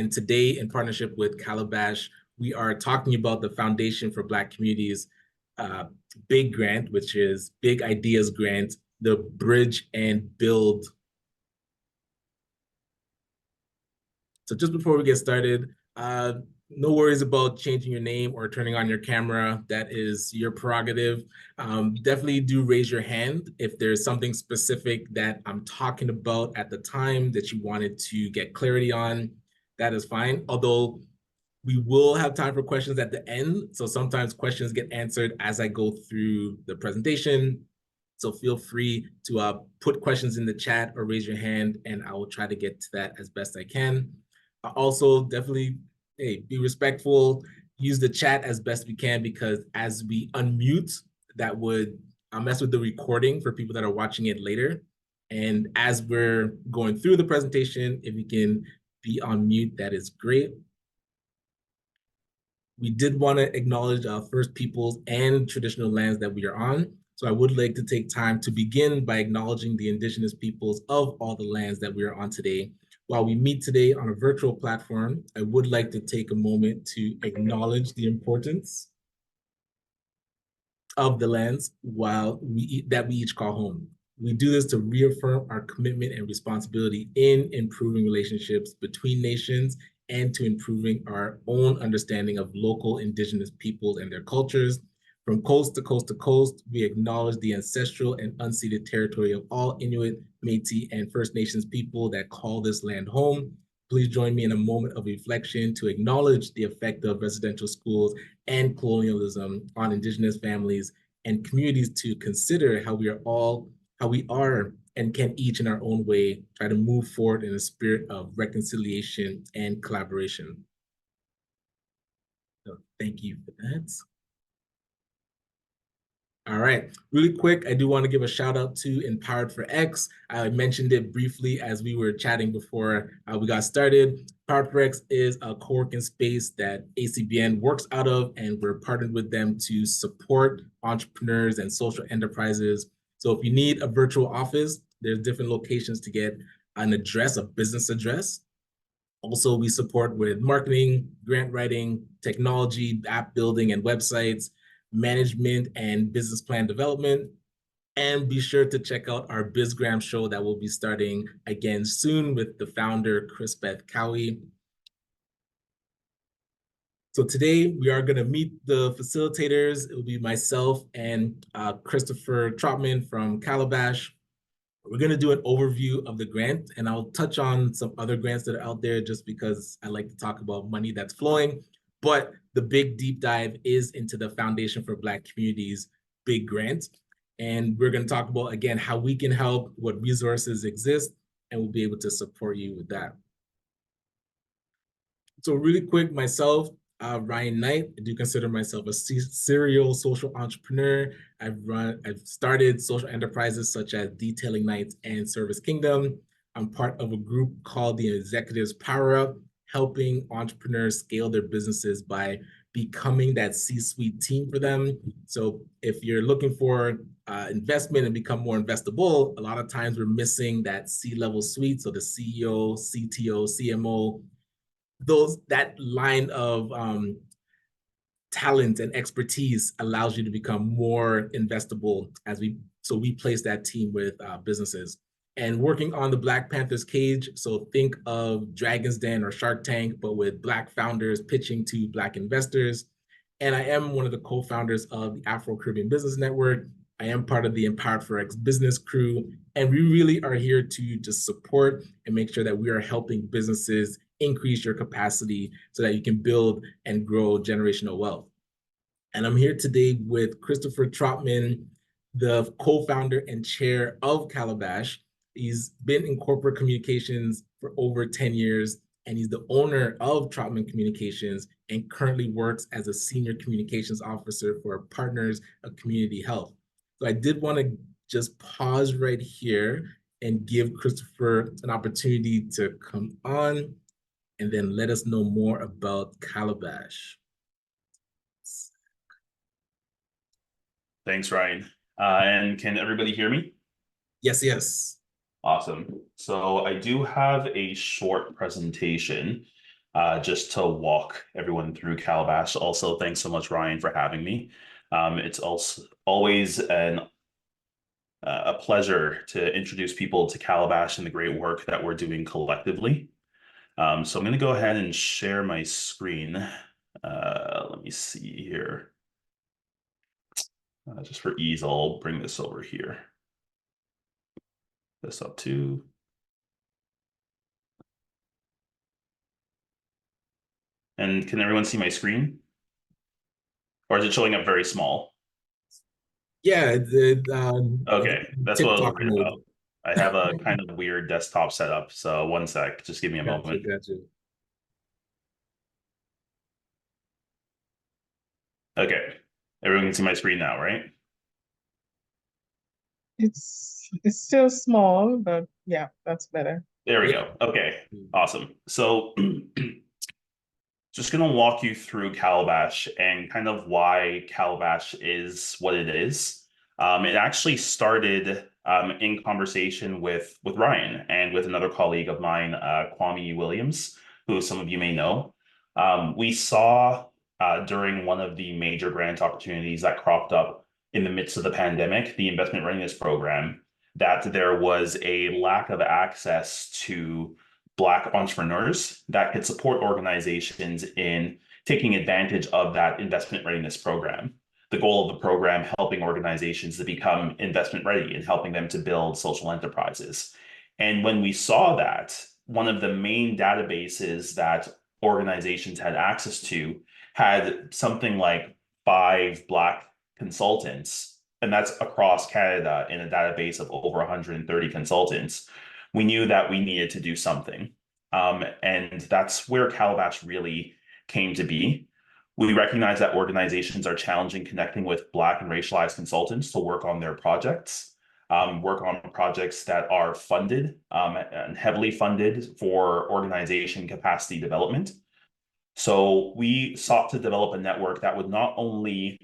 And today, in partnership with Calabash, we are talking about the Foundation for Black Communities big grant, which is Big Ideas Grant, the Bridge and Build. So just before we get started, no worries about changing your name or turning on your camera. That is your prerogative. Definitely do raise your hand if there's something specific that I'm talking about at the time that you wanted to get clarity on. That is fine. Although we will have time for questions at the end. So sometimes questions get answered as I go through the presentation. So feel free to put questions in the chat or raise your hand, and I will try to get to that as best I can. Also, definitely, hey, be respectful. Use the chat as best we can, because as we unmute, that would mess with the recording for people that are watching it later. And as we're going through the presentation, if we can be on mute, that is great. We did want to acknowledge First Peoples and traditional lands that we are on. So I would like to take time to begin by acknowledging the indigenous peoples of all the lands that we are on today. While we meet today on a virtual platform, I would like to take a moment to acknowledge the importance of the lands that we each call home. We do this to reaffirm our commitment and responsibility in improving relationships between nations and to improving our own understanding of local indigenous peoples and their cultures. From coast to coast to coast, we acknowledge the ancestral and unceded territory of all Inuit, Métis, and First Nations people that call this land home. Please join me in a moment of reflection to acknowledge the effect of residential schools and colonialism on Indigenous families and communities, to consider how we are and can each in our own way try to move forward in a spirit of reconciliation and collaboration. So thank you for that. All right, really quick, I do want to give a shout out to Empowered for X. I mentioned it briefly as we were chatting before we got started. Empowered for X is a co-working space that ACBN works out of, and we're partnered with them to support entrepreneurs and social enterprises. So if you need a virtual office, there's different locations to get an address, a business address. Also, we support with marketing, grant writing, technology, app building and websites, management and business plan development. And be sure to check out our BizGram show that will be starting again soon with the founder, Chris Beth Cowie. So today we are going to meet the facilitators. It will be myself and Christopher Trotman from Calabash. We're going to do an overview of the grant, and I'll touch on some other grants that are out there just because I like to talk about money that's flowing. But the big deep dive is into the Foundation for Black Communities big grant. And we're going to talk about, again, how we can help, what resources exist, and we'll be able to support you with that. So really quick, myself, Ryan Knight, I do consider myself a serial social entrepreneur. I've started social enterprises such as Detailing Nights and Service Kingdom. I'm part of a group called the Executives Power Up, helping entrepreneurs scale their businesses by becoming that C-suite team for them. So if you're looking for investment and become more investable, a lot of times we're missing that C-level suite. So the CEO, CTO, CMO, that line of talent and expertise allows you to become more investable so we place that team with businesses. And working on the Black Panthers cage, so think of Dragon's Den or Shark Tank, but with Black founders pitching to Black investors. And I am one of the co-founders of the Afro-Caribbean Business Network. I am part of the Empowered for X business crew, and we really are here to just support and make sure that we are helping businesses increase your capacity so that you can build and grow generational wealth. And I'm here today with Christopher Trotman, the co-founder and chair of Calabash. He's been in corporate communications for over 10 years, and he's the owner of Trotman Communications and currently works as a senior communications officer for Partners of Community Health. So I did want to just pause right here and give Christopher an opportunity to come on and then let us know more about Calabash. Thanks, Ryan. And can everybody hear me? Yes, yes. Awesome. So I do have a short presentation. just to walk everyone through Calabash. Also, thanks so much, Ryan, for having me. It's also always a pleasure to introduce people to Calabash and the great work that we're doing collectively. So I'm going to go ahead and share my screen. Let me see here. Just for ease, I'll bring this over here. This up too. And can everyone see my screen? Or is it showing up very small? Yeah, Okay, that's what I was TikTok worried mode. about. I have a kind of weird desktop setup, so one sec, just give me a Gotcha, moment. gotcha. Okay, everyone can see my screen now, right? It's still small, but yeah, that's better. There we Yeah. go. Okay, awesome. So just going to walk you through Calabash and kind of why Calabash is what it is. It actually started in conversation with Ryan and with another colleague of mine, Kwame Williams, who some of you may know. We saw during one of the major grant opportunities that cropped up in the midst of the pandemic, the investment readiness program, that there was a lack of access to Black entrepreneurs that could support organizations in taking advantage of that investment readiness program. The goal of the program, helping organizations to become investment ready and helping them to build social enterprises. And when we saw that, one of the main databases that organizations had access to had something like 5 Black consultants, and that's across Canada in a database of over 130 consultants. We knew that we needed to do something. And that's where Calabash really came to be. We recognize that organizations are challenging connecting with Black and racialized consultants to work on their projects, work on projects that are funded and heavily funded for organization capacity development. So we sought to develop a network that would not only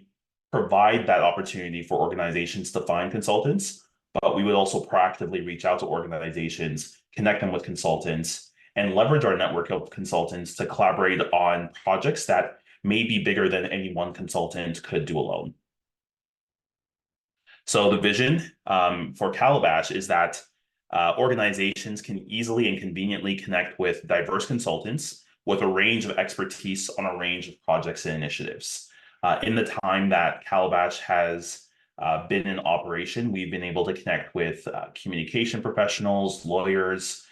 provide that opportunity for organizations to find consultants, but we would also proactively reach out to organizations, connect them with consultants, and leverage our network of consultants to collaborate on projects that may be bigger than any one consultant could do alone. So the vision for Calabash is that organizations can easily and conveniently connect with diverse consultants with a range of expertise on a range of projects and initiatives. In the time that Calabash has been in operation, we've been able to connect with communication professionals, lawyers,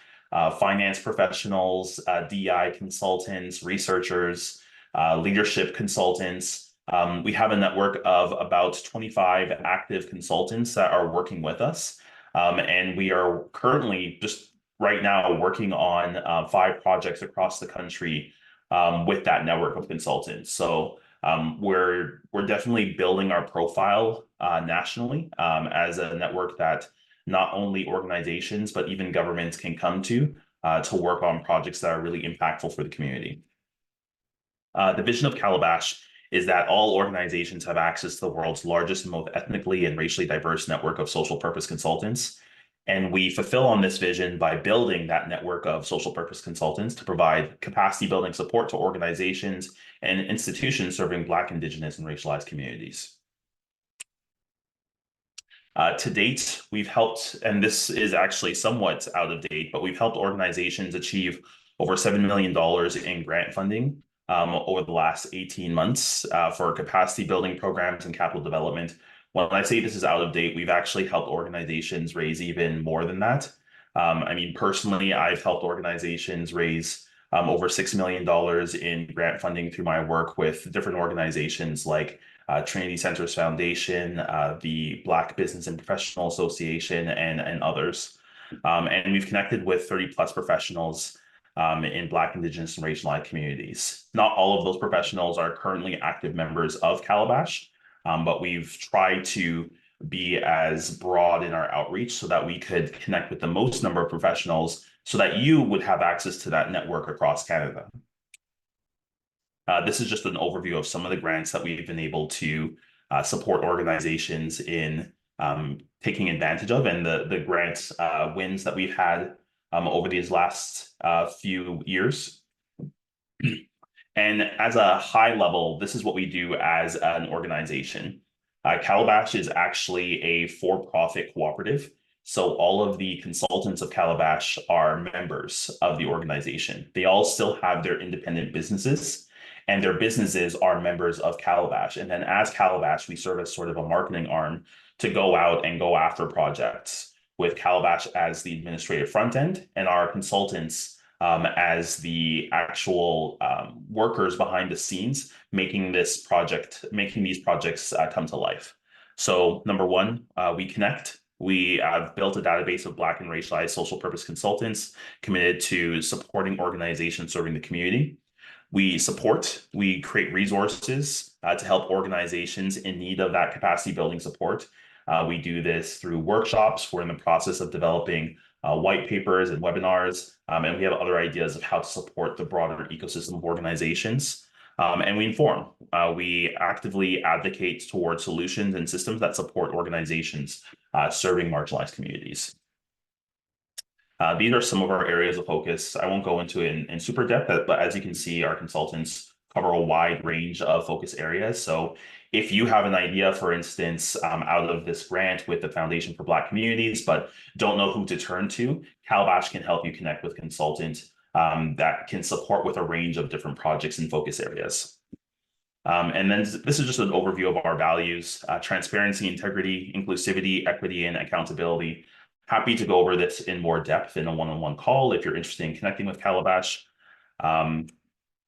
finance professionals, DI consultants, researchers, leadership consultants. We have a network of about 25 active consultants that are working with us. And we are currently just right now working on 5 projects across the country with that network of consultants. So we're definitely building our profile nationally as a network that not only organizations, but even governments can come to work on projects that are really impactful for the community. The vision of Calabash is that all organizations have access to the world's largest and most ethnically and racially diverse network of social purpose consultants. And we fulfill on this vision by building that network of social purpose consultants to provide capacity building support to organizations and institutions serving Black, Indigenous, and racialized communities. To date, we've helped, and this is actually somewhat out of date, but we've helped organizations achieve over $7 million in grant funding over the last 18 months for capacity building programs and capital development. When I say this is out of date, we've actually helped organizations raise even more than that. I mean, personally, I've helped organizations raise over $6 million in grant funding through my work with different organizations like Trinity Centers Foundation, the Black Business and Professional Association, and others. And we've connected with 30 plus professionals in Black, Indigenous, and racialized communities. Not all of those professionals are currently active members of Calabash, but we've tried to be as broad in our outreach so that we could connect with the most number of professionals so that you would have access to that network across Canada. This is just an overview of some of the grants that we've been able to support organizations in taking advantage of, and the grant wins that we've had over these last few years. And as a high level, this is what we do as an organization. Calabash is actually a for-profit cooperative. So all of the consultants of Calabash are members of the organization. They all still have their independent businesses, and their businesses are members of Calabash. And then as Calabash, we serve as sort of a marketing arm to go out and go after projects, with Calabash as the administrative front end and our consultants as the actual workers behind the scenes, making these projects come to life. So number one, we connect. We have built a database of Black and racialized social purpose consultants committed to supporting organizations serving the community. We support, we create resources to help organizations in need of that capacity building support. We do this through workshops. We're in the process of developing white papers and webinars, and we have other ideas of how to support the broader ecosystem of organizations. And we inform. We actively advocate towards solutions and systems that support organizations serving marginalized communities. These are some of our areas of focus. I won't go into it in super depth, but as you can see, our consultants cover a wide range of focus areas. So if you have an idea, for instance, out of this grant with the Foundation for Black Communities, but don't know who to turn to, Calabash can help you connect with consultants that can support with a range of different projects and focus areas. And then this is just an overview of our values: transparency, integrity, inclusivity, equity, and accountability. Happy to go over this in more depth in a one-on-one call if you're interested in connecting with Calabash.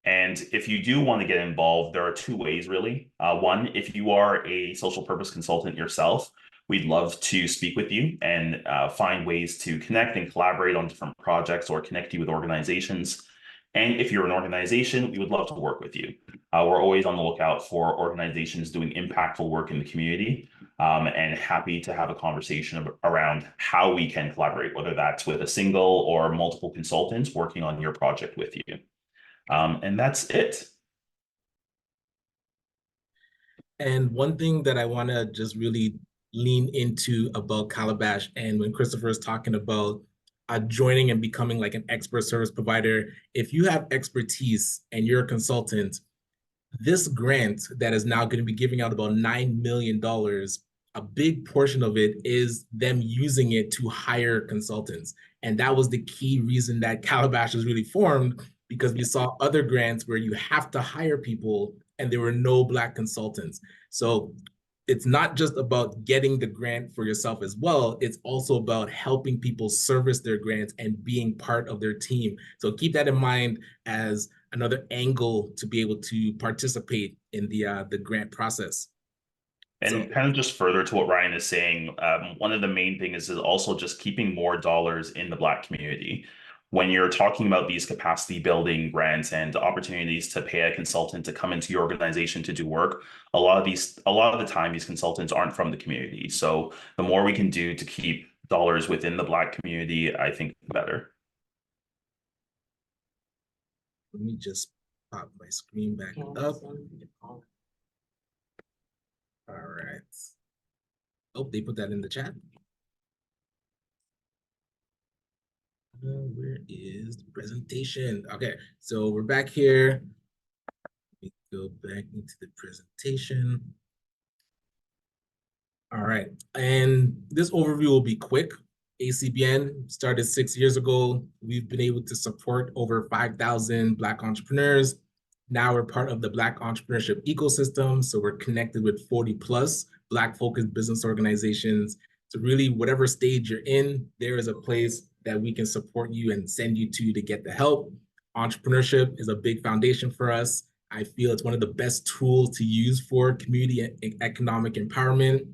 And if you do want to get involved, there are two ways, really. One, if you are a social purpose consultant yourself, we'd love to speak with you and find ways to connect and collaborate on different projects or connect you with organizations. And if you're an organization, we would love to work with you. We're always on the lookout for organizations doing impactful work in the community, and happy to have a conversation around how we can collaborate, whether that's with a single or multiple consultants working on your project with you. And that's it. And one thing that I want to just really lean into about Calabash, and when Christopher is talking about joining and becoming like an expert service provider, if you have expertise and you're a consultant, this grant that is now going to be giving out about $9 million, a big portion of it is them using it to hire consultants. And that was the key reason that Calabash was really formed, because we saw other grants where you have to hire people and there were no Black consultants. So it's not just about getting the grant for yourself as well. It's also about helping people service their grants and being part of their team. So keep that in mind as another angle to be able to participate in the grant process. And kind of just further to what Ryan is saying, one of the main things is also just keeping more dollars in the Black community. When you're talking about these capacity building grants and opportunities to pay a consultant to come into your organization to do work, a lot of the time, these consultants aren't from the community. So the more we can do to keep dollars within the Black community, I think the better. Let me just pop my screen back up. All right. Oh, they put that in the chat. Where is the presentation? Okay, so we're back here. Let me go back into the presentation. All right, and this overview will be quick. ACBN started 6 years ago. We've been able to support over 5,000 Black entrepreneurs. Now we're part of the Black entrepreneurship ecosystem. So we're connected with 40 plus Black-focused business organizations. So really, whatever stage you're in, there is a place that we can support you and send you to get the help. Entrepreneurship is a big foundation for us. I feel it's one of the best tools to use for community and economic empowerment.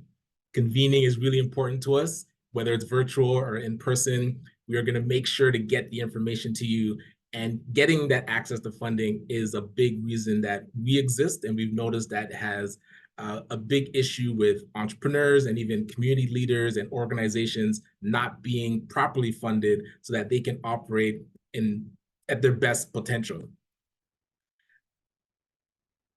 Convening is really important to us, whether it's virtual or in person. We are going to make sure to get the information to you, and getting that access to funding is a big reason that we exist. And we've noticed that has a big issue with entrepreneurs and even community leaders and organizations not being properly funded so that they can operate at their best potential.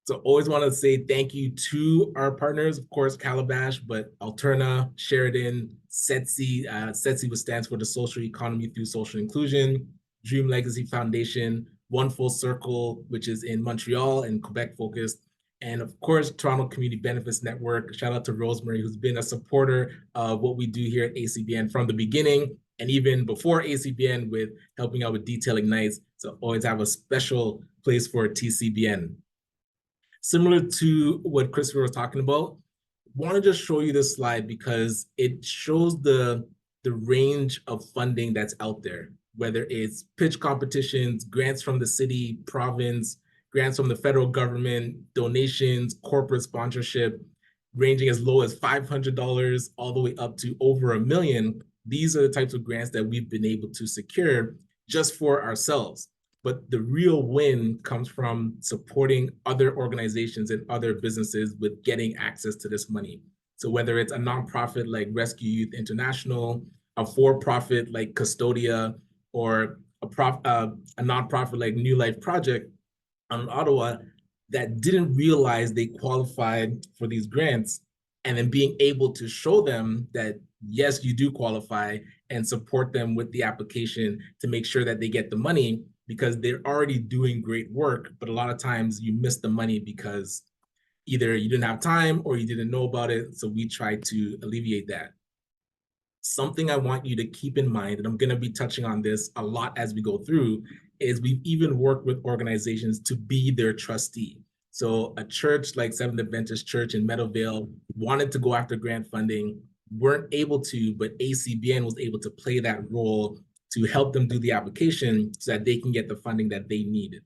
So always want to say thank you to our partners, of course, Calabash, but Alterna, Sheridan, SETC, SETC, which stands for the Social Economy Through Social Inclusion, Dream Legacy Foundation, One Full Circle, which is in Montreal and Quebec focused. And of course, Toronto Community Benefits Network. Shout out to Rosemary, who's been a supporter of what we do here at ACBN from the beginning, and even before ACBN with helping out with detailing nights. So always have a special place for TCBN. Similar to what Christopher was talking about, want to just show you this slide because it shows the range of funding that's out there, whether it's pitch competitions, grants from the city, province, grants from the federal government, donations, corporate sponsorship, ranging as low as $500 all the way up to over $1 million. These are the types of grants that we've been able to secure just for ourselves. But the real win comes from supporting other organizations and other businesses with getting access to this money. So whether it's a nonprofit like Rescue Youth International, a for-profit like Custodia, or a nonprofit like New Life Project in Ottawa that didn't realize they qualified for these grants, and then being able to show them that, yes, you do qualify, and support them with the application to make sure that they get the money, because they're already doing great work, but a lot of times you miss the money because either you didn't have time or you didn't know about it. So we try to alleviate that. Something I want you to keep in mind, and I'm going to be touching on this a lot as we go through, is we've even worked with organizations to be their trustee. So a church like Seventh Adventist Church in Meadowvale wanted to go after grant funding, weren't able to, but ACBN was able to play that role to help them do the application so that they can get the funding that they needed.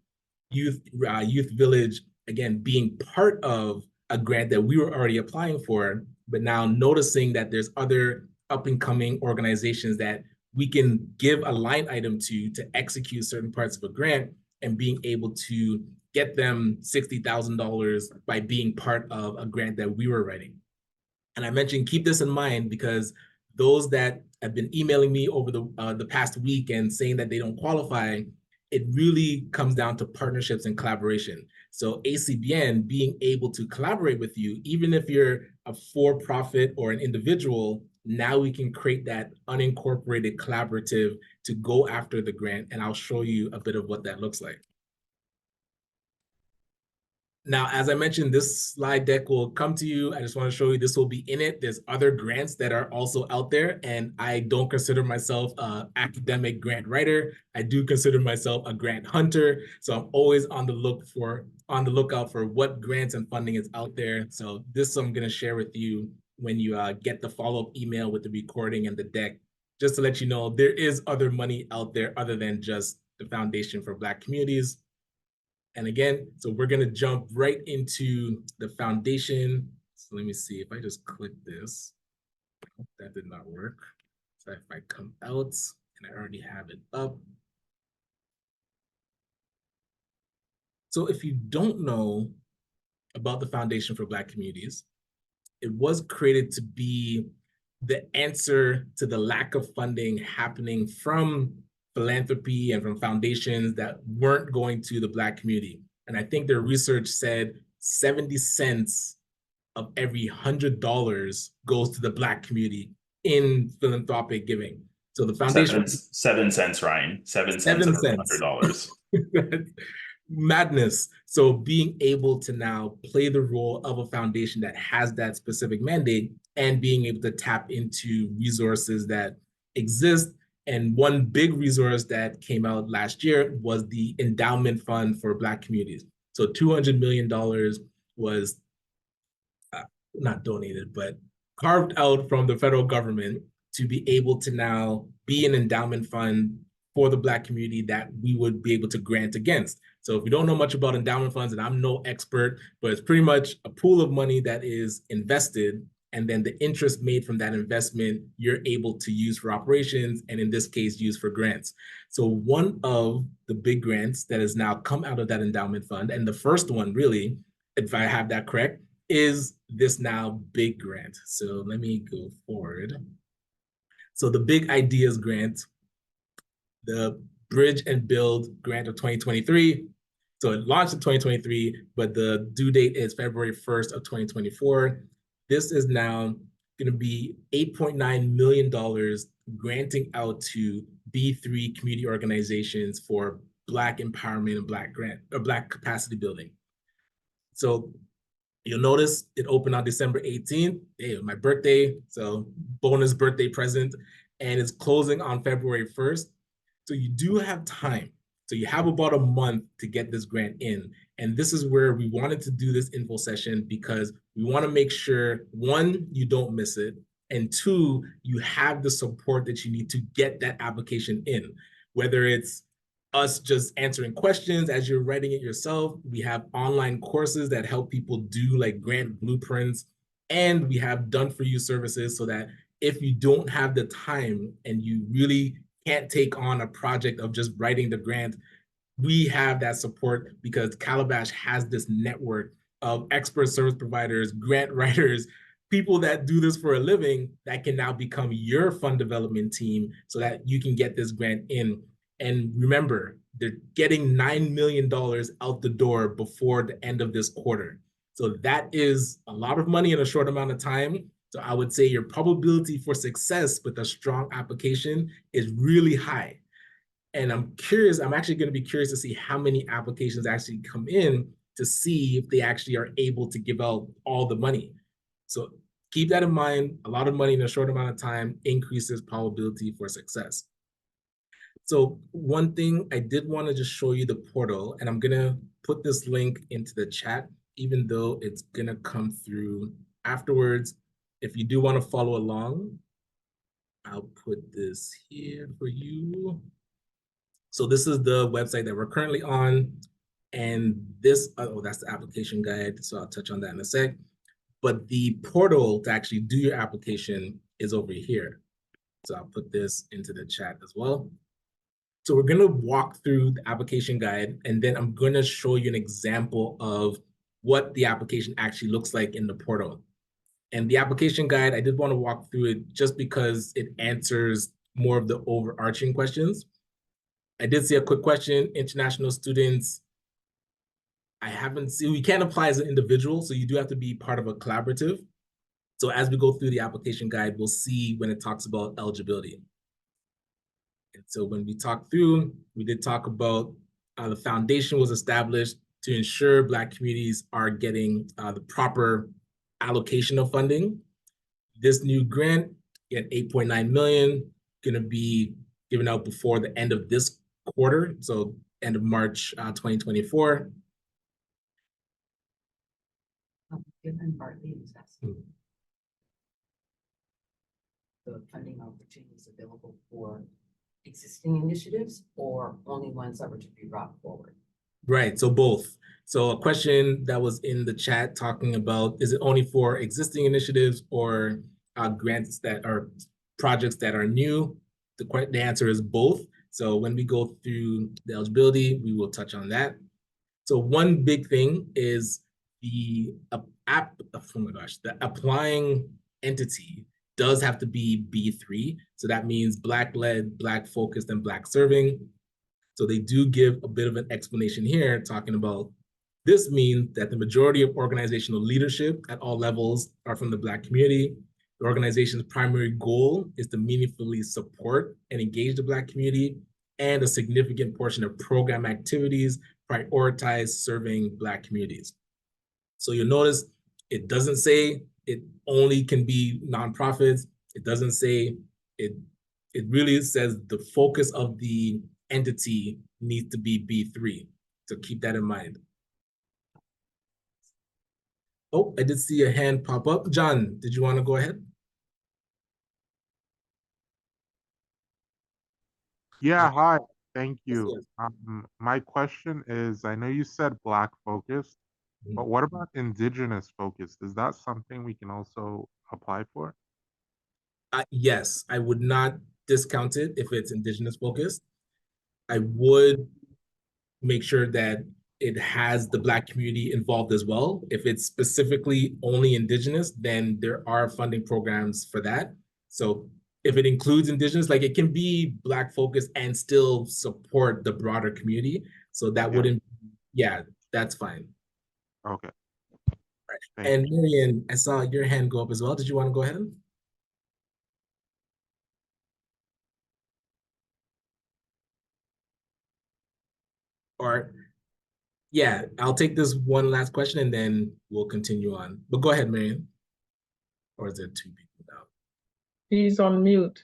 Youth Village, again, being part of a grant that we were already applying for, but now noticing that there's other up and coming organizations that we can give a line item to execute certain parts of a grant, and being able to get them $60,000 by being part of a grant that we were writing. And I mentioned, keep this in mind, because those that have been emailing me over the past week and saying that they don't qualify, it really comes down to partnerships and collaboration. So ACBN being able to collaborate with you, even if you're a for-profit or an individual, now we can create that unincorporated collaborative to go after the grant. And I'll show you a bit of what that looks like. Now, as I mentioned, this slide deck will come to you. I just want to show you this will be in it. There's other grants that are also out there, and I don't consider myself an academic grant writer. I do consider myself a grant hunter. So I'm always on the lookout for what grants and funding is out there. So this I'm going to share with you when you get the follow-up email with the recording and the deck, just to let you know there is other money out there other than just the Foundation for Black Communities. And again, so we're going to jump right into the foundation. So let me see if I just click this. That did not work. So if I come out and I already have it up. So if you don't know about the Foundation for Black Communities, it was created to be the answer to the lack of funding happening from philanthropy and from foundations that weren't going to the Black community. And I think their research said 70 cents of every $100 goes to the Black community in philanthropic giving. So the foundation— 7 cents, Ryan. 7 cents of $100. Madness. So being able to now play the role of a foundation that has that specific mandate, and being able to tap into resources that exist. And one big resource that came out last year was the endowment fund for Black communities. So $200 million was not donated, but carved out from the federal government to be able to now be an endowment fund for the Black community that we would be able to grant against. So if you don't know much about endowment funds, and I'm no expert, but it's pretty much a pool of money that is invested, and then the interest made from that investment, you're able to use for operations, and in this case, use for grants. So one of the big grants that has now come out of that endowment fund, and the first one really, if I have that correct, is this now big grant. So let me go forward. So the Big Ideas Grant, the Bridge and Build Grant of 2023. So it launched in 2023, but the due date is February 1st of 2024. This is now going to be $8.9 million granting out to B3 community organizations for Black empowerment and Black capacity building. So you'll notice it opened on December 18th, my birthday, so bonus birthday present, and it's closing on February 1st. So you do have time. So you have about a month to get this grant in. And this is where we wanted to do this info session because we want to make sure, one, you don't miss it, and two, you have the support that you need to get that application in, whether it's us just answering questions as you're writing it yourself. We have online courses that help people do like grant blueprints, and we have done for you services so that if you don't have the time and you really can't take on a project of just writing the grant, we have that support because Calabash has this network of expert service providers, grant writers, people that do this for a living that can now become your fund development team so that you can get this grant in. And remember, they're getting $9 million out the door before the end of this quarter. So that is a lot of money in a short amount of time. So I would say your probability for success with a strong application is really high. And I'm actually going to be curious to see how many applications actually come in to see if they actually are able to give out all the money. So keep that in mind. A lot of money in a short amount of time increases probability for success. So one thing I did want to just show you the portal, and I'm going to put this link into the chat, even though it's going to come through afterwards. If you do want to follow along, I'll put this here for you. So this is the website that we're currently on. And this, oh, that's the application guide. So I'll touch on that in a sec. But the portal to actually do your application is over here. So I'll put this into the chat as well. So we're going to walk through the application guide, and then I'm going to show you an example of what the application actually looks like in the portal. And the application guide, I did want to walk through it just because it answers more of the overarching questions. I did see a quick question, international students. I haven't seen, we can't apply as an individual, so you do have to be part of a collaborative. So as we go through the application guide, we'll see when it talks about eligibility. And so when we talk through, we did talk about the foundation was established to ensure Black communities are getting the proper allocation of funding. This new grant, at 8.9 million, gonna be given out before the end of this quarter, so end of March 2024. Given partly the funding opportunities available for existing initiatives or only ones that were to be brought forward? Right, so both. So a question that was in the chat talking about, is it only for existing initiatives or grants that are projects that are new? The answer is both. So when we go through the eligibility, we will touch on that. So one big thing is the the applying entity does have to be B3. So that means Black-led, Black-focused, and Black-serving. So they do give a bit of an explanation here talking about this means that the majority of organizational leadership at all levels are from the Black community. The organization's primary goal is to meaningfully support and engage the Black community, and a significant portion of program activities prioritize serving Black communities. So you'll notice it doesn't say it only can be nonprofits. It doesn't say it. It really says the focus of the entity needs to be B3. So keep that in mind. Oh, I did see a hand pop up. John, did you want to go ahead? Yeah, hi. Thank you. Yes. My question is, I know you said Black focused, but what about Indigenous focused? Is that something we can also apply for? Yes, I would not discount it if it's Indigenous focused. I would make sure that it has the Black community involved as well. If it's specifically only Indigenous, then there are funding programs for that. So if it includes Indigenous, like it can be Black focused and still support the broader community. So that wouldn't, yeah, that's fine. Okay. Right. And Marian, I saw your hand go up as well. Did you want to go ahead? Or, yeah, I'll take this one last question and then we'll continue on. But go ahead, Marian. Or is there two people now? He's on mute.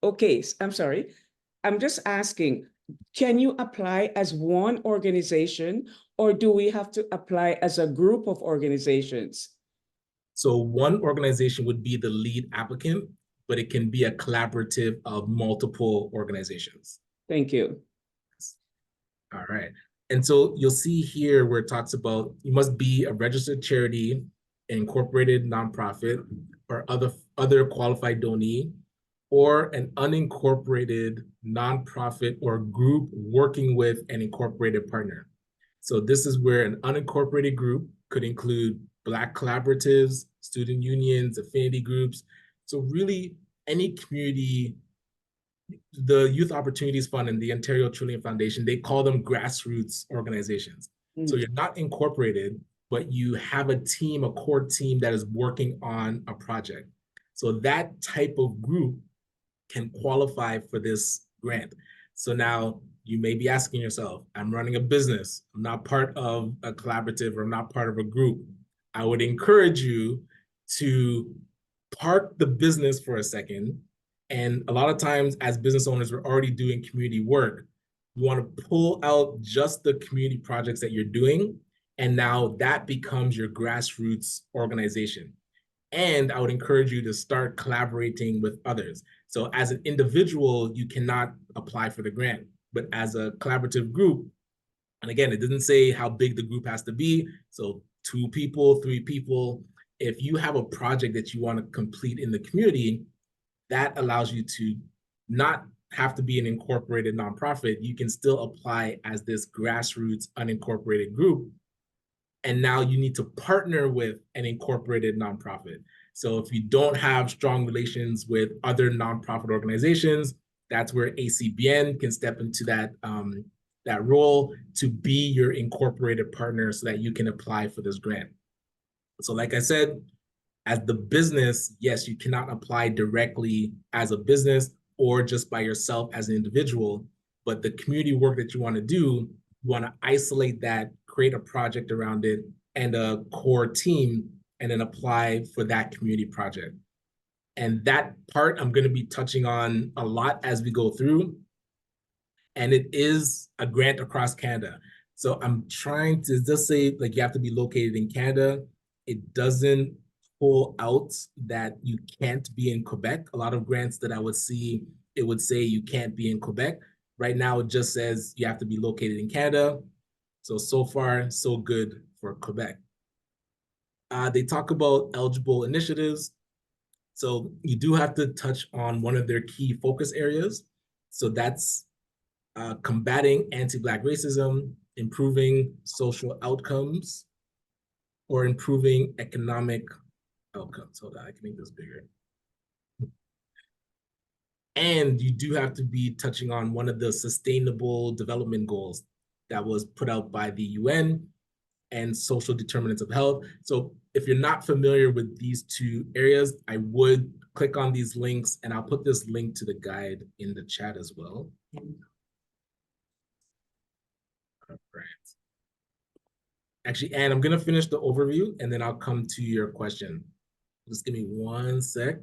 Okay, I'm sorry. I'm just asking, can you apply as one organization or do we have to apply as a group of organizations? So one organization would be the lead applicant, but it can be a collaborative of multiple organizations. Thank you. All right. And so you'll see here where it talks about you must be a registered charity, incorporated nonprofit, or other qualified donee, or an unincorporated nonprofit or group working with an incorporated partner. So this is where an unincorporated group could include Black collaboratives, student unions, affinity groups. So really any community, the Youth Opportunities Fund and the Ontario Trillium Foundation, they call them grassroots organizations. So you're not incorporated, but you have a team, a core team that is working on a project. So that type of group can qualify for this grant. So now you may be asking yourself, I'm running a business. I'm not part of a collaborative or I'm not part of a group. I would encourage you to park the business for a second. And a lot of times as business owners, we're already doing community work. You want to pull out just the community projects that you're doing. And now that becomes your grassroots organization. And I would encourage you to start collaborating with others. So as an individual, you cannot apply for the grant, but as a collaborative group, and again, it doesn't say how big the group has to be. So 2 people, 3 people, if you have a project that you want to complete in the community, that allows you to not have to be an incorporated nonprofit. You can still apply as this grassroots unincorporated group. And now you need to partner with an incorporated nonprofit. So if you don't have strong relations with other nonprofit organizations, that's where ACBN can step into that, that role to be your incorporated partner so that you can apply for this grant. So like I said, as the business, yes, you cannot apply directly as a business or just by yourself as an individual, but the community work that you want to do, you want to isolate that, create a project around it and a core team, and then apply for that community project. And that part I'm going to be touching on a lot as we go through. And it is a grant across Canada. So I'm trying to just say like you have to be located in Canada. It doesn't pull out that you can't be in Quebec. A lot of grants that I would see, it would say you can't be in Quebec. Right now, it just says you have to be located in Canada. So far, so good for Quebec. They talk about eligible initiatives. So you do have to touch on one of their key focus areas. So that's combating anti-Black racism, improving social outcomes, or improving economic outcomes. Hold on, I can make this bigger. And you do have to be touching on one of the sustainable development goals that was put out by the UN and social determinants of health. So if you're not familiar with these 2 areas, I would click on these links and I'll put this link to the guide in the chat as well. All right. Actually, Anne, I'm gonna finish the overview and then I'll come to your question. Just give me 1 sec.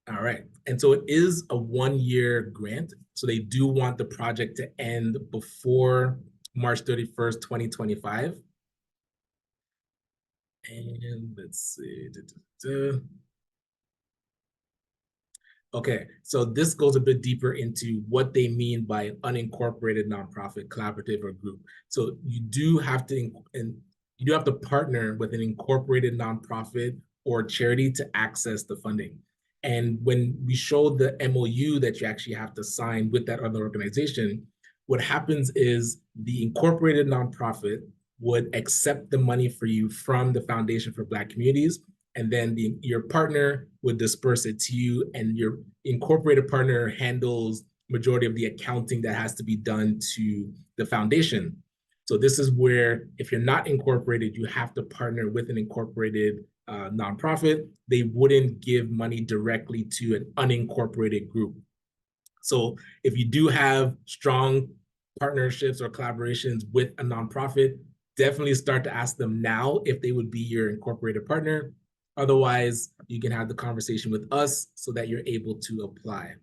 All right, and so it is a 1-year grant. So they do want the project to end before March 31st, 2025. And let's see. Okay, so this goes a bit deeper into what they mean by unincorporated nonprofit, collaborative, or group. So you do have to partner with an incorporated nonprofit or charity to access the funding. And when we show the MOU that you actually have to sign with that other organization, what happens is the incorporated nonprofit would accept the money for you from the Foundation for Black Communities, and then your partner would disperse it to you, and your incorporated partner handles majority of the accounting that has to be done to the foundation. So this is where, if you're not incorporated, you have to partner with an incorporated nonprofit, they wouldn't give money directly to an unincorporated group. So if you do have strong partnerships or collaborations with a nonprofit, definitely start to ask them now if they would be your incorporated partner. Otherwise, you can have the conversation with us so that you're able to apply.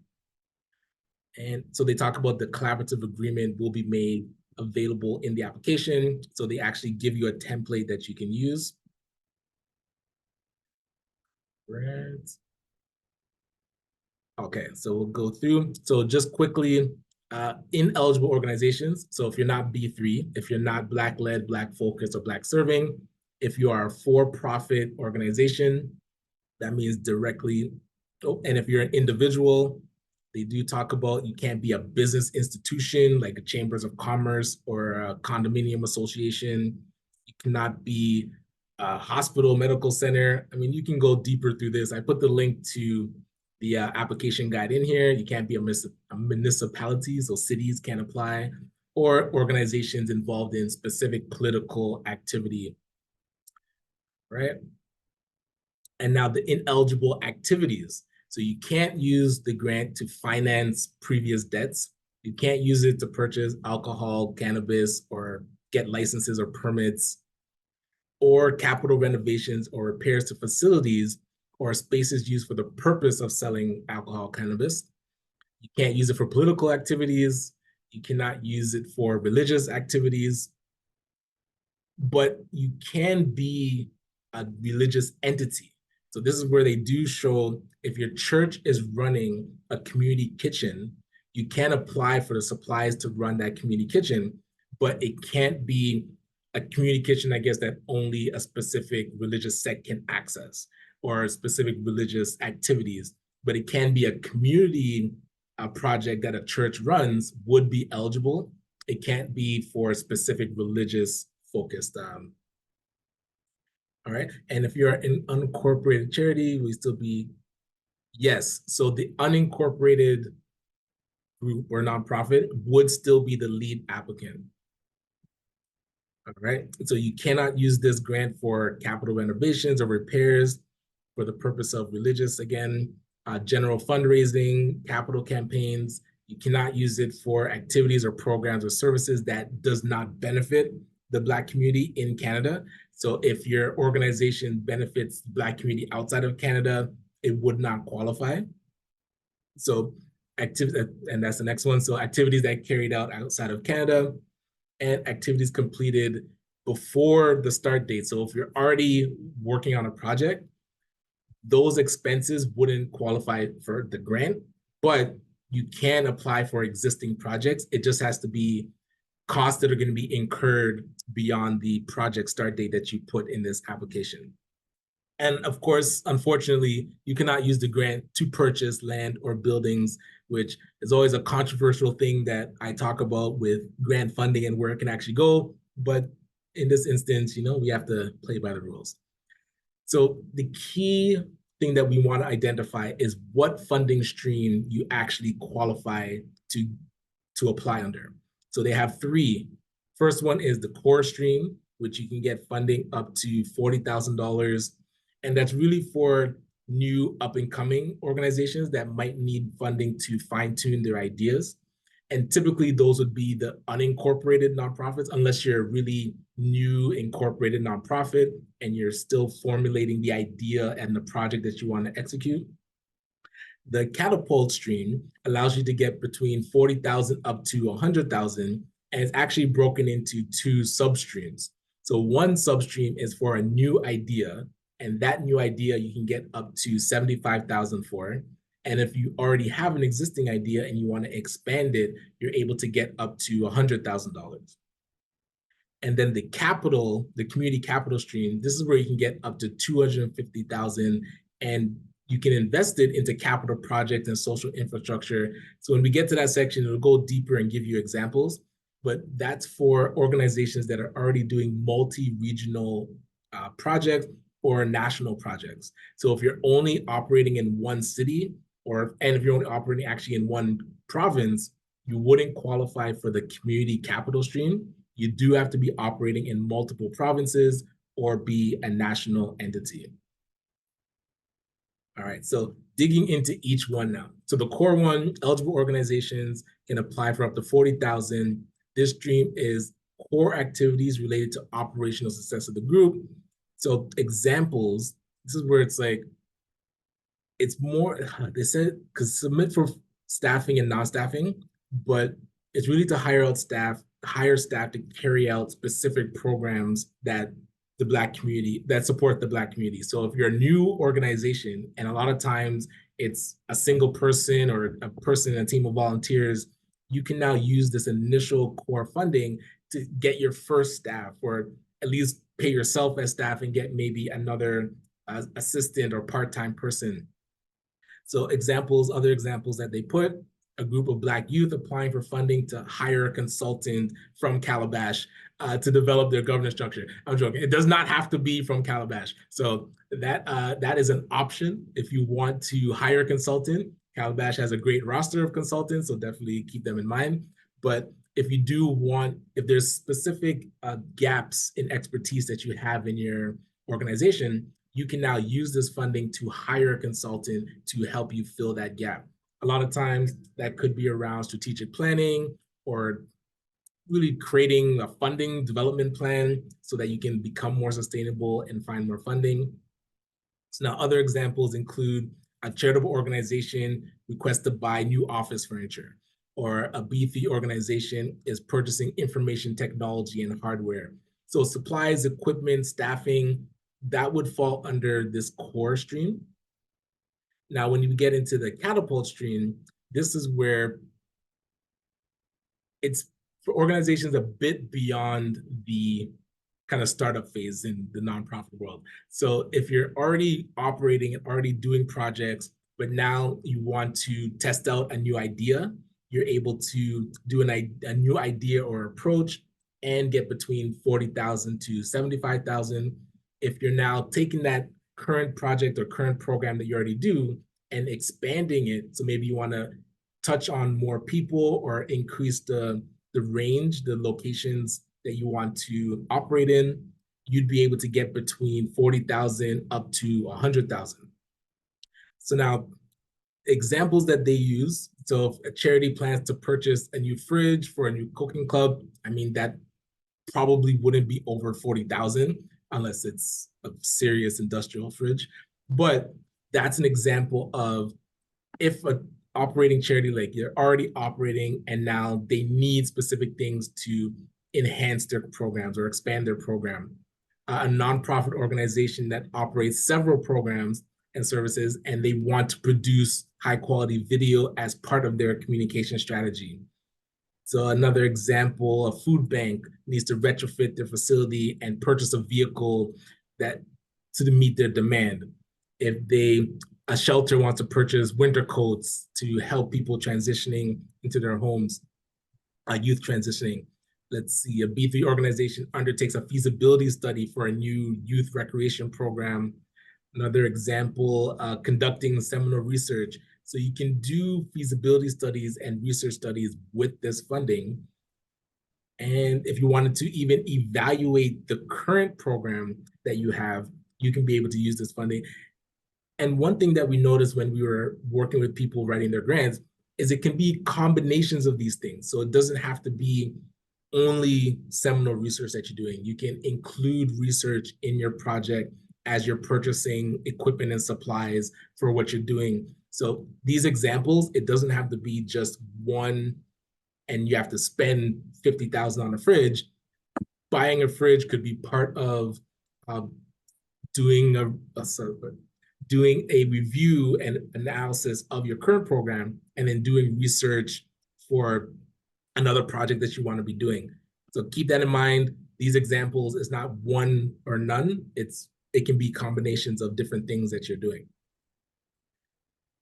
And so they talk about the collaborative agreement will be made available in the application. So they actually give you a template that you can use. Right. Okay, so we'll go through. So just quickly, ineligible organizations. So if you're not B3, if you're not Black-led, Black-focused, or Black-serving, if you are a for-profit organization, that means directly. Oh, and if you're an individual, they do talk about you can't be a business institution like a chambers of commerce or a condominium association. You cannot be a hospital, medical center. I mean, you can go deeper through this. I put the link to the application guide in here. You can't be a municipality, so cities can't apply, or organizations involved in specific political activity, right? And now the ineligible activities. So you can't use the grant to finance previous debts. You can't use it to purchase alcohol, cannabis, or get licenses or permits, or capital renovations or repairs to facilities or spaces used for the purpose of selling alcohol, cannabis. You can't use it for political activities. You cannot use it for religious activities. But you can be a religious entity. So this is where they do show if your church is running a community kitchen, you can apply for the supplies to run that community kitchen, but it can't be a community kitchen, I guess, that only a specific religious sect can access or specific religious activities, but it can be a community project that a church runs would be eligible. It can't be for a specific religious focused. All right, and if you're an unincorporated charity, we still be, yes. So the unincorporated group or nonprofit would still be the lead applicant. All right, so you cannot use this grant for capital renovations or repairs for the purpose of religious, again, general fundraising, capital campaigns. You cannot use it for activities or programs or services that does not benefit the Black community in Canada. So if your organization benefits the Black community outside of Canada, it would not qualify. So activities, and that's the next one. So activities that carried out outside of Canada and activities completed before the start date. So if you're already working on a project, those expenses wouldn't qualify for the grant, but you can apply for existing projects. It just has to be costs that are going to be incurred beyond the project start date that you put in this application. And of course, unfortunately, you cannot use the grant to purchase land or buildings, which is always a controversial thing that I talk about with grant funding and where it can actually go. But in this instance, we have to play by the rules. So the key thing that we want to identify is what funding stream you actually qualify to apply under. So they have three. First one is the core stream, which you can get funding up to $40,000. And that's really for new up and coming organizations that might need funding to fine tune their ideas. And typically those would be the unincorporated nonprofits, unless you're a really new incorporated nonprofit and you're still formulating the idea and the project that you want to execute. The catapult stream allows you to get between 40,000 up to 100,000, and it's actually broken into two substreams. So one substream is for a new idea, and that new idea you can get up to 75,000 for. And if you already have an existing idea and you want to expand it, you're able to get up to $100,000. And then the capital, the community capital stream, this is where you can get up to 250,000, and you can invest it into capital projects and social infrastructure. So when we get to that section, it'll go deeper and give you examples, but that's for organizations that are already doing multi-regional projects or national projects. So if you're only operating in one city, and if you're only operating actually in one province, you wouldn't qualify for the community capital stream. You do have to be operating in multiple provinces or be a national entity. All right, so digging into each one now. So the core one, eligible organizations can apply for up to 40,000. This stream is core activities related to operational success of the group. So examples, this is where it's like, it's more, they said, because submit for staffing and non-staffing, but it's really to hire staff to carry out specific programs that the Black community, that support the Black community. So if you're a new organization, and a lot of times it's a single person or a person in a team of volunteers, you can now use this initial core funding to get your first staff, or at least pay yourself as staff and get maybe another assistant or part-time person. So other examples that they put, a group of Black youth applying for funding to hire a consultant from Calabash to develop their governance structure. I'm joking. It does not have to be from Calabash. So that is an option if you want to hire a consultant. Calabash has a great roster of consultants, so definitely keep them in mind. But if you do want, if there's specific gaps in expertise that you have in your organization, you can now use this funding to hire a consultant to help you fill that gap. A lot of times that could be around strategic planning or really creating a funding development plan so that you can become more sustainable and find more funding. So now other examples include a charitable organization requests to buy new office furniture, or a B3 organization is purchasing information technology and hardware. So supplies, equipment, staffing, that would fall under this core stream. Now, when you get into the catapult stream, this is where it's for organizations a bit beyond the kind of startup phase in the nonprofit world. So if you're already operating and already doing projects, but now you want to test out a new idea, you're able to do a new idea or approach and get between 40,000 to 75,000. If you're now taking that current project or current program that you already do and expanding it, so maybe you want to touch on more people or increase the range, the locations that you want to operate in, you'd be able to get between 40,000 up to 100,000. So now, examples that they use. So if a charity plans to purchase a new fridge for a new cooking club, I mean, that probably wouldn't be over 40,000 unless it's a serious industrial fridge. But that's an example of if an operating charity, like you're already operating and now they need specific things to enhance their programs or expand their program. A nonprofit organization that operates several programs and services, and they want to produce high quality video as part of their communication strategy. So another example, a food bank needs to retrofit their facility and purchase a vehicle that to meet their demand. If a shelter wants to purchase winter coats to help people transitioning into their homes, youth transitioning. Let's see, a B3 organization undertakes a feasibility study for a new youth recreation program. Another example, conducting seminal research. So you can do feasibility studies and research studies with this funding. And if you wanted to even evaluate the current program that you have, you can be able to use this funding. And one thing that we noticed when we were working with people writing their grants is it can be combinations of these things. So it doesn't have to be only seminal research that you're doing. You can include research in your project as you're purchasing equipment and supplies for what you're doing. So these examples, it doesn't have to be just one and you have to spend 50,000 on a fridge. Buying a fridge could be part of doing a review and analysis of your current program, and then doing research for another project that you want to be doing. So keep that in mind. These examples is not one or none. It can be combinations of different things that you're doing.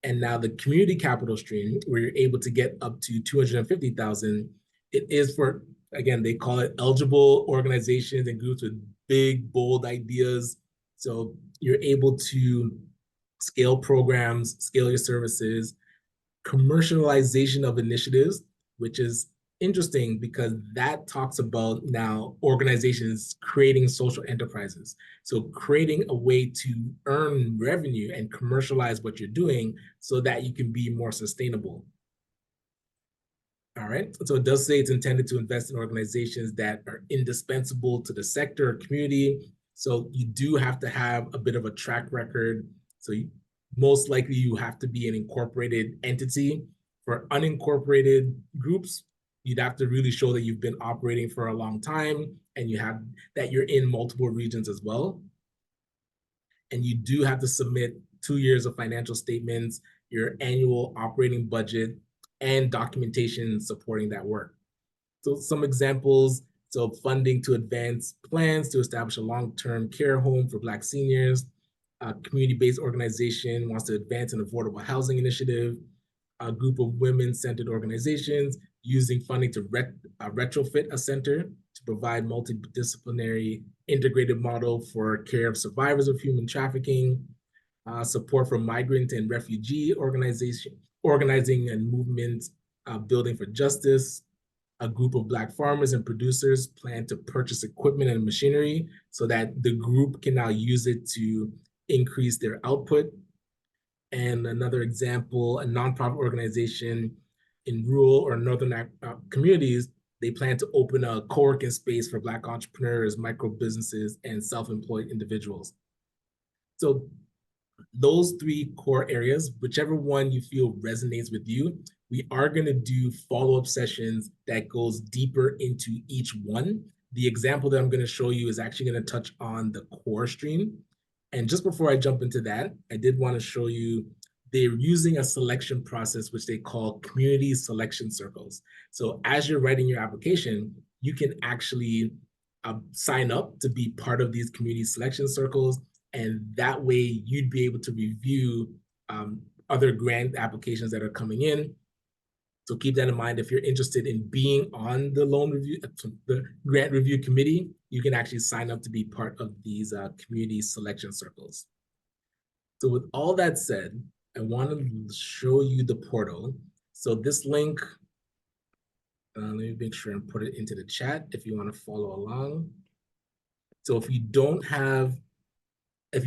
And now the community capital stream, where you're able to get up to 250,000, it is for, again, they call it eligible organizations and groups with big, bold ideas. So you're able to scale programs, scale your services, commercialization of initiatives, which is interesting because that talks about now organizations creating social enterprises. So creating a way to earn revenue and commercialize what you're doing so that you can be more sustainable. All right, so it does say it's intended to invest in organizations that are indispensable to the sector or community. So you do have to have a bit of a track record. So most likely you have to be an incorporated entity. For unincorporated groups, you'd have to really show that you've been operating for a long time and you have that you're in multiple regions as well. And you do have to submit 2 years of financial statements, your annual operating budget, and documentation supporting that work. So some examples, so funding to advance plans to establish a long-term care home for Black seniors, a community-based organization wants to advance an affordable housing initiative, a group of women-centered organizations using funding to retrofit a center to provide multidisciplinary integrated model for care of survivors of human trafficking, support for migrant and refugee organizing and movement building for justice. A group of Black farmers and producers plan to purchase equipment and machinery so that the group can now use it to increase their output. And another example, a nonprofit organization in rural or northern communities, they plan to open a co-working space for Black entrepreneurs, micro businesses, and self-employed individuals. So those 3 core areas, whichever one you feel resonates with you, we are going to do follow-up sessions that goes deeper into each one. The example that I'm going to show you is actually going to touch on the core stream. And just before I jump into that, I did want to show you they're using a selection process, which they call community selection circles. So as you're writing your application, you can actually sign up to be part of these community selection circles. And that way you'd be able to review other grant applications that are coming in. So keep that in mind. If you're interested in being on the the grant review committee, you can actually sign up to be part of these community selection circles. So with all that said, I want to show you the portal. So this link, let me make sure and put it into the chat if you want to follow along. So if you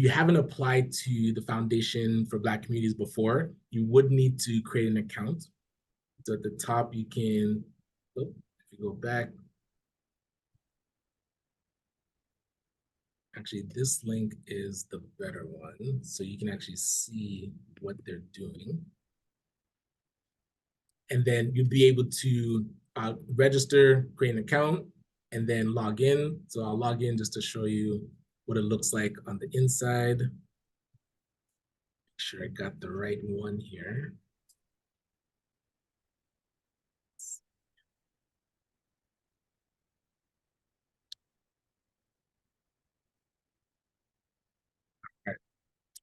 haven't applied to the Foundation for Black Communities before, you would need to create an account. So at the top, you can, if you go back, actually this link is the better one. So you can actually see what they're doing. And then you'll be able to register, create an account, and then log in. So I'll log in just to show you what it looks like on the inside. Make sure I got the right one here.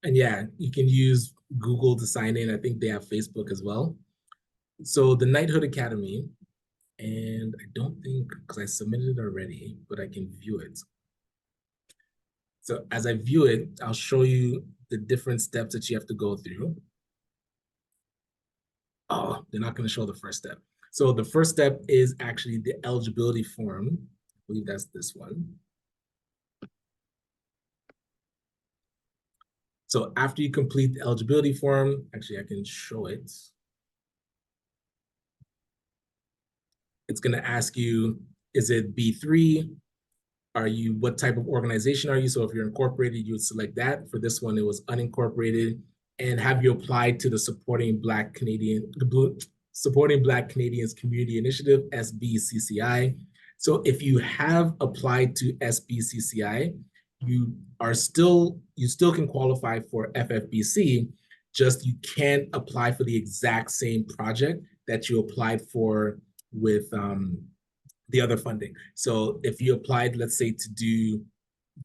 And yeah, you can use Google to sign in. I think they have Facebook as well. So the Knighthood Academy, and I don't think, because I submitted it already, but I can view it. So as I view it, I'll show you the different steps that you have to go through. Oh, they're not going to show the first step. So the first step is actually the eligibility form. I believe that's this one. So after you complete the eligibility form, actually I can show it. It's going to ask you, is it B3? What type of organization are you? So if you're incorporated, you would select that. For this one, it was unincorporated. And have you applied to the Supporting Black Canadians Community Initiative, SBCCI? So if you have applied to SBCCI, you still can qualify for FFBC, just you can't apply for the exact same project that you applied for with the other funding. So if you applied, let's say, to do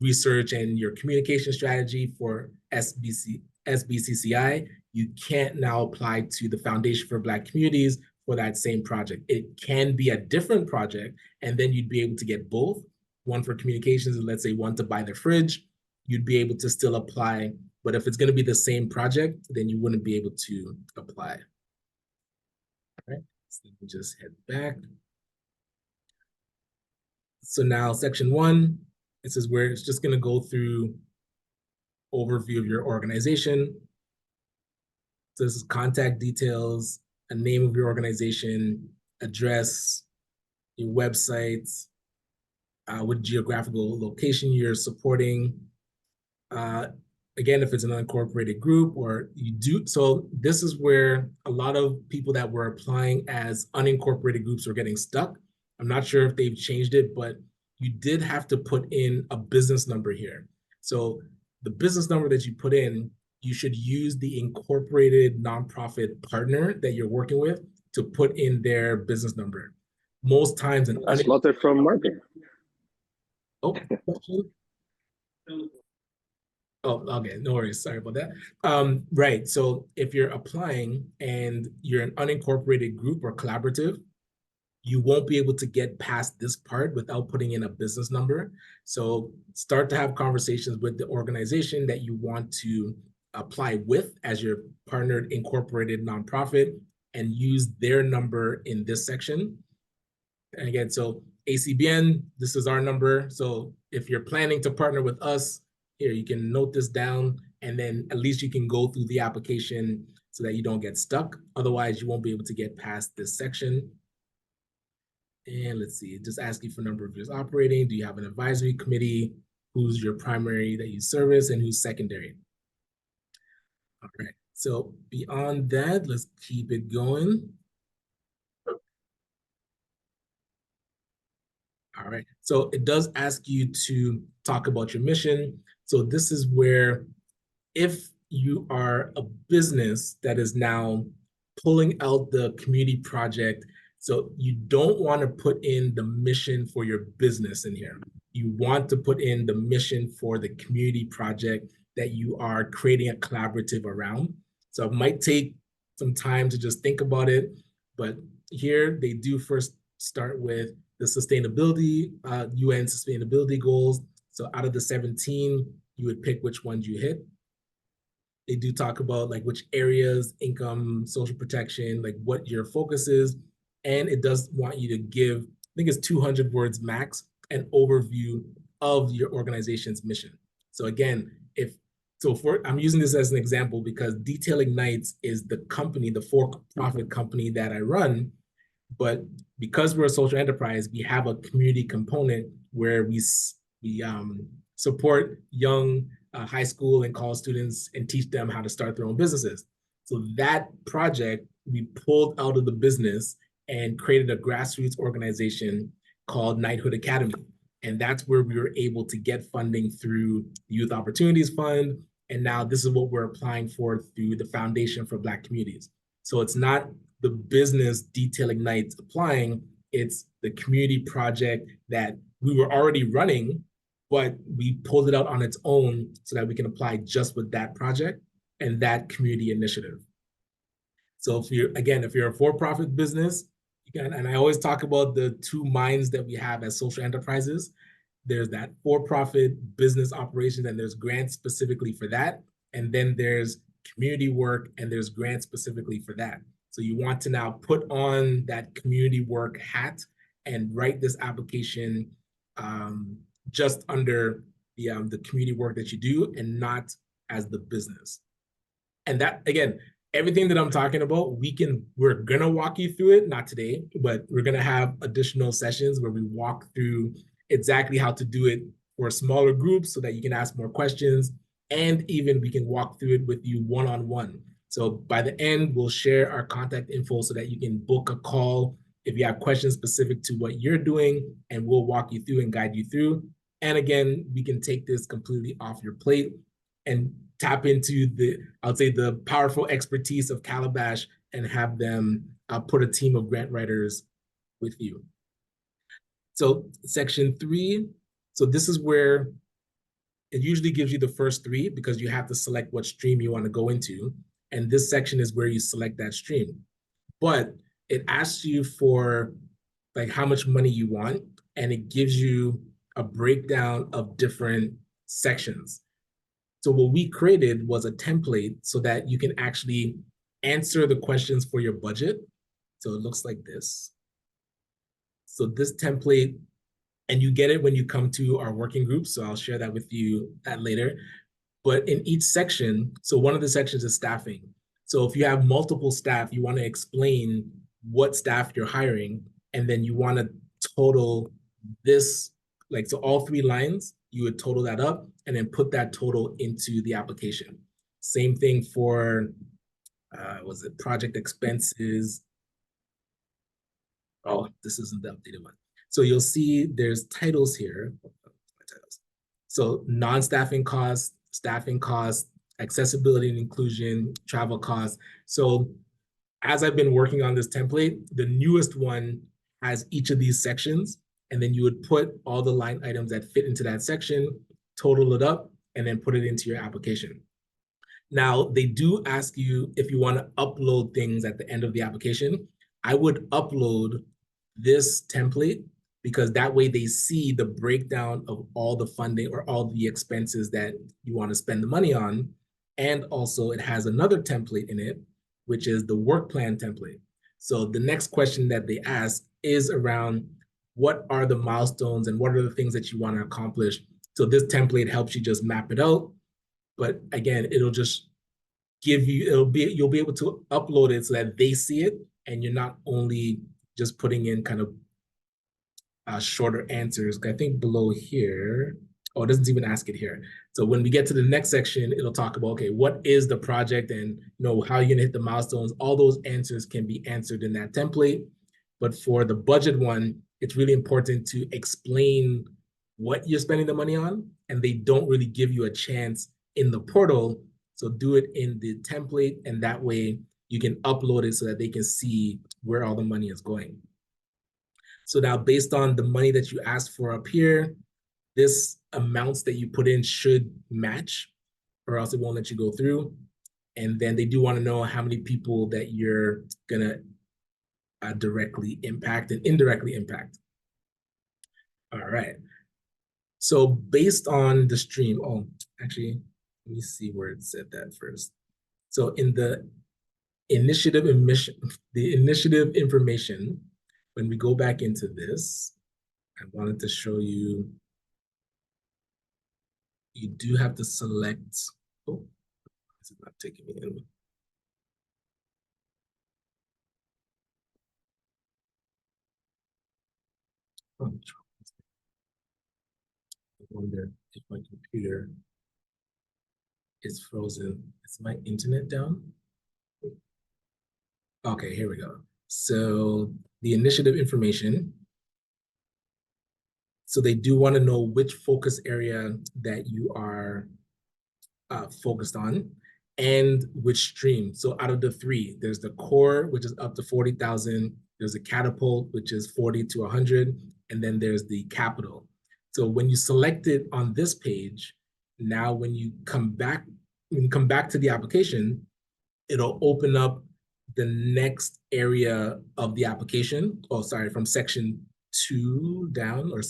research and your communication strategy for SBCCI, you can't now apply to the Foundation for Black Communities for that same project. It can be a different project, and then you'd be able to get both, one for communications and let's say one to buy the fridge. You'd be able to still apply, but if it's going to be the same project, then you wouldn't be able to apply. All right, so let me just head back. So now section 1, it says where it's just going to go through overview of your organization. So this is contact details, a name of your organization, address, your website, what geographical location you're supporting. Again, if it's an unincorporated group or you do, so this is where a lot of people that were applying as unincorporated groups are getting stuck. I'm not sure if they've changed it, but you did have to put in a business number here. So the business number that you put in, you should use the incorporated nonprofit partner that you're working with to put in their business number. Most times an That's Lotte from marketing. Oh, okay, no worries. Sorry about that. Right. So if you're applying and you're an unincorporated group or collaborative, you won't be able to get past this part without putting in a business number. So start to have conversations with the organization that you want to apply with as your partnered incorporated nonprofit and use their number in this section. And again, so ACBN, this is our number. So if you're planning to partner with us, here, you can note this down, and then at least you can go through the application so that you don't get stuck. Otherwise, you won't be able to get past this section. And let's see, just ask you for number of years operating. Do you have an advisory committee? Who's your primary that you service and who's secondary? All right, so beyond that, let's keep it going. All right, so it does ask you to talk about your mission. So this is where if you are a business that is now pulling out the community project, so you don't want to put in the mission for your business in here. You want to put in the mission for the community project that you are creating a collaborative around. So it might take some time to just think about it, but here they do first start with the sustainability, UN sustainability goals. So out of the 17, you would pick which ones you hit. They do talk about like which areas, income, social protection, like what your focus is. And it does want you to give, I think it's 200 words max, an overview of your organization's mission. So again, I'm using this as an example because Detail Ignites is the company, the for-profit company that I run. But because we're a social enterprise, we have a community component where we support young high school and college students and teach them how to start their own businesses. So that project we pulled out of the business and created a grassroots organization called Knighthood Academy. And that's where we were able to get funding through the Youth Opportunities Fund. And now this is what we're applying for through the Foundation for Black Communities. So it's not the business Detail Ignites applying, it's the community project that we were already running, but we pulled it out on its own so that we can apply just with that project and that community initiative. So if you're a for-profit business, you can, and I always talk about the two minds that we have as social enterprises. There's that for-profit business operations, and there's grants specifically for that. And then there's community work, and there's grants specifically for that. So you want to now put on that community work hat and write this application just under the community work that you do and not as the business. And that, again, everything that I'm talking about, we're gonna walk you through it, not today, but we're gonna have additional sessions where we walk through exactly how to do it for smaller groups so that you can ask more questions, and even we can walk through it with you one-on-one. So by the end, we'll share our contact info so that you can book a call if you have questions specific to what you're doing, and we'll walk you through and guide you through. And again, we can take this completely off your plate and tap into the powerful expertise of Calabash and have them put a team of grant writers with you. So section 3, so this is where it usually gives you the first 3 because you have to select what stream you want to go into. And this section is where you select that stream. But it asks you for like how much money you want, and it gives you a breakdown of different sections. So what we created was a template so that you can actually answer the questions for your budget. So it looks like this. So this template And you get it when you come to our working group. So I'll share that with you later. But in each section, so one of the sections is staffing. So if you have multiple staff, you want to explain what staff you're hiring, and then you want to total this, like, so all 3 lines, you would total that up and then put that total into the application. Same thing for, was it project expenses? Oh, this isn't the updated one. So you'll see there's titles here. So non-staffing costs, staffing costs, accessibility and inclusion, travel costs. So as I've been working on this template, the newest one has each of these sections, and then you would put all the line items that fit into that section, total it up, and then put it into your application. Now, they do ask you if you want to upload things at the end of the application. I would upload this template because that way they see the breakdown of all the funding or all the expenses that you want to spend the money on. And also it has another template in it, which is the work plan template. So the next question that they ask is around what are the milestones and what are the things that you want to accomplish. So this template helps you just map it out. But again, it'll just give you, you'll be able to upload it so that they see it, and you're not only just putting in kind of shorter answers. I think below here, oh, it doesn't even ask it here. So when we get to the next section, it'll talk about, okay, what is the project and how you're gonna hit the milestones. All those answers can be answered in that template. But for the budget one, it's really important to explain what you're spending the money on, and they don't really give you a chance in the portal. So do it in the template, and that way you can upload it so that they can see where all the money is going. So now, based on the money that you asked for up here, this amounts that you put in should match, or else it won't let you go through. And then they do want to know how many people that you're gonna directly impact and indirectly impact. All right. So based on the stream, oh, actually, let me see where it said that first. So in the initiative information, when we go back into this, I wanted to show you, you do have to select, oh, it's not taking me in. Oh, I wonder if my computer is frozen. Is my internet down? Okay, here we go. So the initiative information. So they do want to know which focus area that you are focused on and which stream. So out of the 3, there's the core, which is up to 40,000. There's a catapult, which is 40 to 100. And then there's the capital. So when you select it on this page, now when you come back to the application, it'll open up the next area of the application. Oh, sorry, from section 2 down, or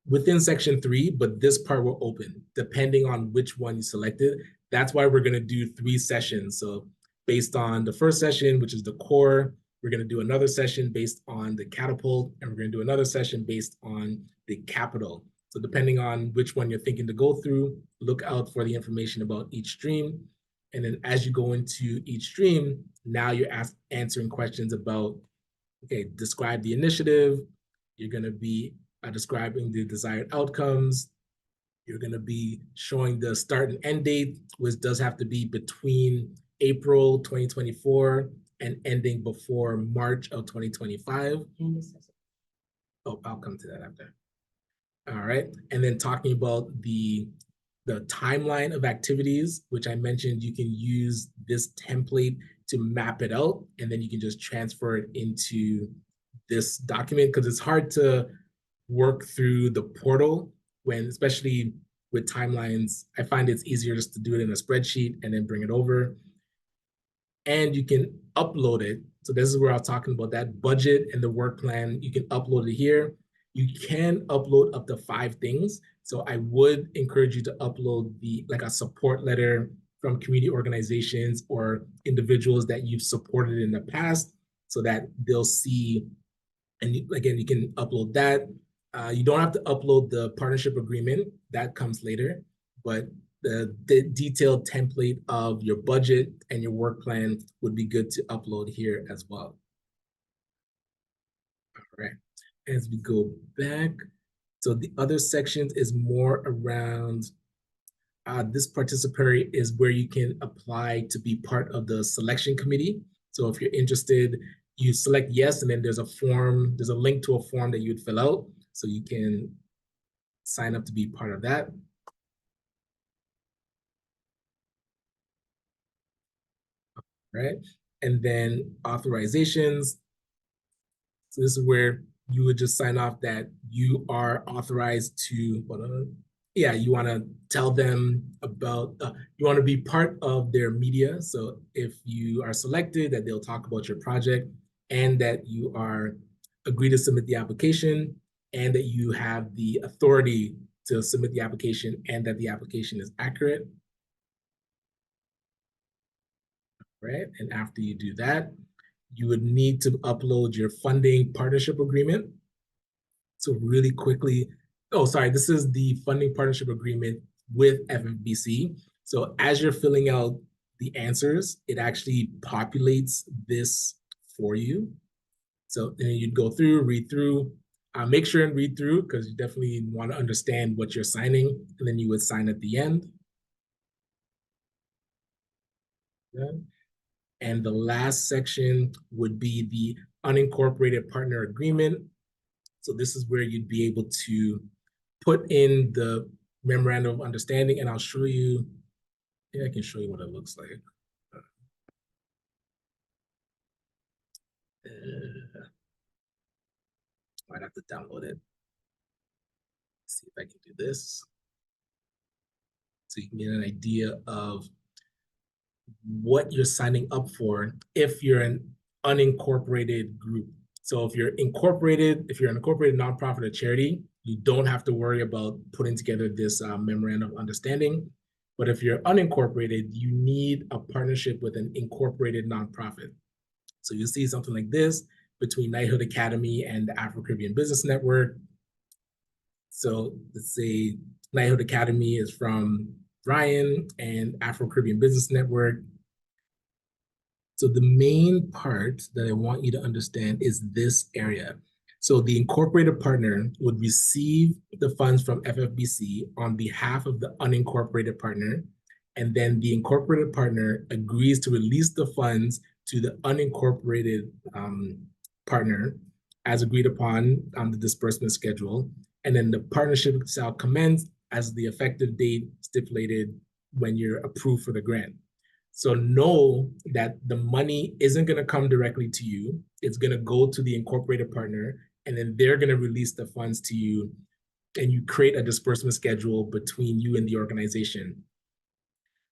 within section 3, but this part will open depending on which one you selected. That's why we're going to do 3 sessions. So based on the first session, which is the core, we're going to do another session based on the catapult, and we're going to do another session based on the capital. So depending on which one you're thinking to go through, look out for the information about each stream. And then as you go into each stream, now you're answering questions about, okay, describe the initiative. You're going to be describing the desired outcomes. You're going to be showing the start and end date, which does have to be between April 2024 and ending before March of 2025. Oh, I'll come to that after. All right. And then talking about the timeline of activities, which I mentioned, you can use this template to map it out, and then you can just transfer it into this document, because it's hard to work through the portal when, especially with timelines, I find it's easier just to do it in a spreadsheet and then bring it over. And you can upload it. So this is where I was talking about that budget and the work plan. You can upload it here. You can upload up to 5 things. So I would encourage you to upload like a support letter from community organizations or individuals that you've supported in the past, so that they'll see And again, you can upload that. You don't have to upload the partnership agreement. That comes later. But the detailed template of your budget and your work plan would be good to upload here as well. All right. As we go back, so the other sections is more around this participatory is where you can apply to be part of the selection committee. So if you're interested, you select yes, and then there's a form, there's a link to a form that you'd fill out. So you can sign up to be part of that. Right? And then authorizations. So this is where you would just sign off that you are authorized to, you want to tell them about, you want to be part of their media. So if you are selected, that they'll talk about your project, and that you are agree to submit the application, and that you have the authority to submit the application, and that the application is accurate. Right? And after you do that, you would need to upload your funding partnership agreement. So really quickly, this is the funding partnership agreement with FFBC. So as you're filling out the answers, it actually populates this for you. So then you'd go through, read through, make sure and read through, because you definitely want to understand what you're signing, and then you would sign at the end. Yeah. And the last section would be the unincorporated partner agreement. So this is where you'd be able to put in the memorandum of understanding, and I'll show you, I can show you what it looks like. Might have to download it. Let's see if I can do this. So you can get an idea of what you're signing up for if you're an unincorporated group. So if you're incorporated, if you're an incorporated nonprofit or charity, you don't have to worry about putting together this memorandum of understanding. But if you're unincorporated, you need a partnership with an incorporated nonprofit. So you'll see something like this between Knighthood Academy and the Afro-Caribbean Business Network. So let's say Knighthood Academy is from Ryan and Afro-Caribbean Business Network. So the main part that I want you to understand is this area. So the incorporated partner would receive the funds from FFBC on behalf of the unincorporated partner, and then the incorporated partner agrees to release the funds to the unincorporated partner as agreed upon on the disbursement schedule. And then the partnership shall commence as the effective date stipulated when you're approved for the grant. So know that the money isn't going to come directly to you. It's going to go to the incorporated partner, and then they're going to release the funds to you, and you create a disbursement schedule between you and the organization.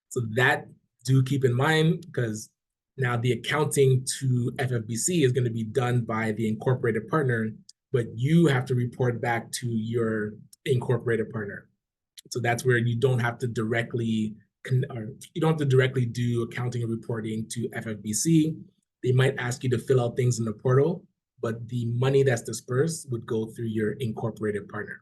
So that do keep in mind, because now the accounting to FFBC is going to be done by the incorporated partner, but you have to report back to your incorporated partner. So that's where you don't have to directly do accounting and reporting to FFBC. They might ask you to fill out things in the portal, but the money that's dispersed would go through your incorporated partner.